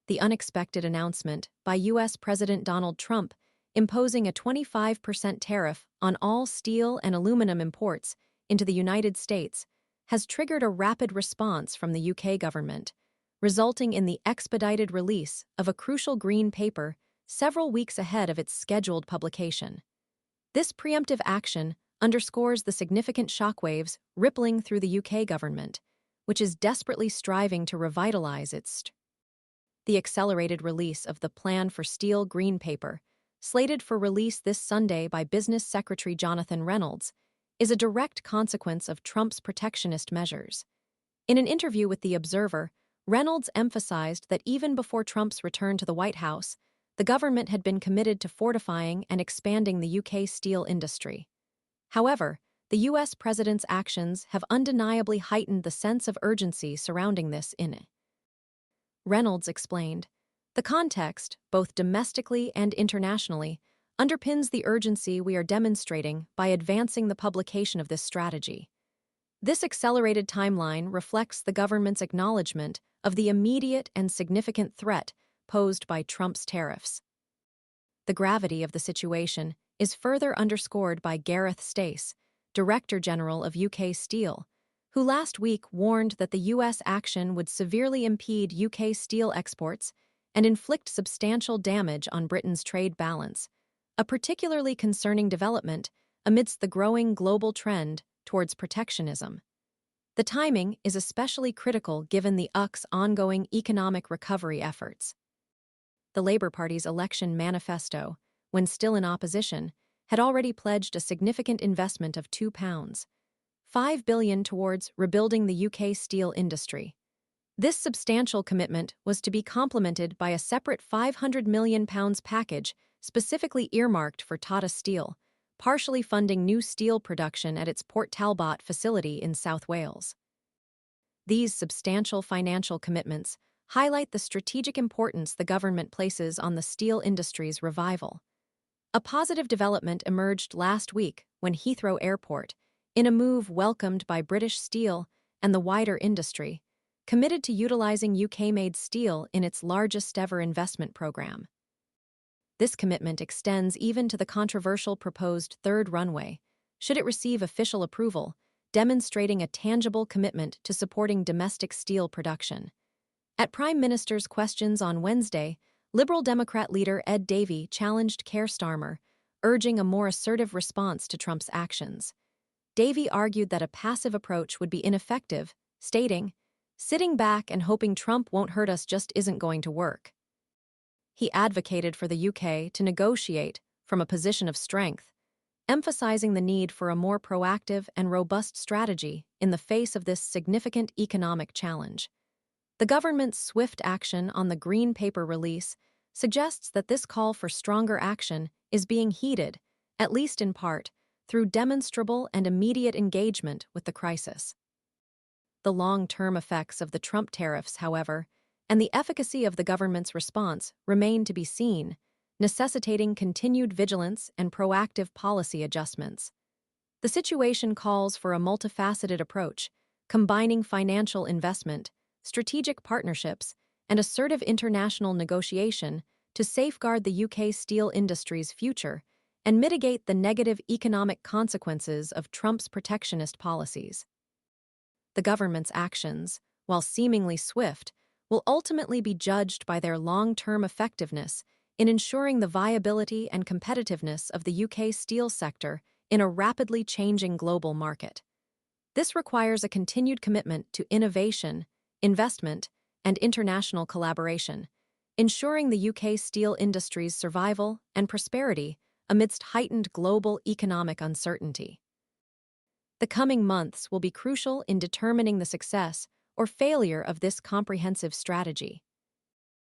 the unexpected announcement by U.S. President Donald Trump imposing a 25% tariff on all steel and aluminum imports into the United States has triggered a rapid response from the UK government, resulting in the expedited release of a crucial green paper several weeks ahead of its scheduled publication. This preemptive action underscores the significant shockwaves rippling through the UK government, which is desperately striving to revitalize its. The accelerated release of the Plan for Steel Green Paper, slated for release this Sunday by Business Secretary Jonathan Reynolds, is a direct consequence of Trump's protectionist measures. In an interview with The Observer, Reynolds emphasized that even before Trump's return to the White House, the government had been committed to fortifying and expanding the UK steel industry. However, the U.S. president's actions have undeniably heightened the sense of urgency surrounding this in. Reynolds explained, "The context, both domestically and internationally, underpins the urgency we are demonstrating by advancing the publication of this strategy. This accelerated timeline reflects the government's acknowledgement of the immediate and significant threat posed by Trump's tariffs." The gravity of the situation is further underscored by Gareth Stace, Director General of UK Steel, who last week warned that the U.S. action would severely impede UK steel exports and inflict substantial damage on Britain's trade balance, a particularly concerning development amidst the growing global trend towards protectionism. The timing is especially critical given the UK's ongoing economic recovery efforts. The Labour Party's election manifesto, when still in opposition, had already pledged a significant investment of £2.5 billion towards rebuilding the UK steel industry. This substantial commitment was to be complemented by a separate £500 million package specifically earmarked for Tata Steel, partially funding new steel production at its Port Talbot facility in South Wales. These substantial financial commitments highlight the strategic importance the government places on the steel industry's revival. A positive development emerged last week when Heathrow Airport, in a move welcomed by British Steel and the wider industry, committed to utilizing UK-made steel in its largest-ever investment program. This commitment extends even to the controversial proposed third runway, should it receive official approval, demonstrating a tangible commitment to supporting domestic steel production. At Prime Minister's questions on Wednesday, Liberal Democrat leader Ed Davey challenged Keir Starmer, urging a more assertive response to Trump's actions. Davey argued that a passive approach would be ineffective, stating, "Sitting back and hoping Trump won't hurt us just isn't going to work." He advocated for the UK to negotiate from a position of strength, emphasizing the need for a more proactive and robust strategy in the face of this significant economic challenge. The government's swift action on the Green Paper release suggests that this call for stronger action is being heeded, at least in part, through demonstrable and immediate engagement with the crisis. The long-term effects of the Trump tariffs, however, and the efficacy of the government's response remain to be seen, necessitating continued vigilance and proactive policy adjustments. The situation calls for a multifaceted approach, combining financial investment, strategic partnerships, and assertive international negotiation to safeguard the UK steel industry's future and mitigate the negative economic consequences of Trump's protectionist policies. The government's actions, while seemingly swift, will ultimately be judged by their long-term effectiveness in ensuring the viability and competitiveness of the UK steel sector in a rapidly changing global market. This requires a continued commitment to innovation, investment, and international collaboration, ensuring the UK steel industry's survival and prosperity amidst heightened global economic uncertainty. The coming months will be crucial in determining the success or failure of this comprehensive strategy.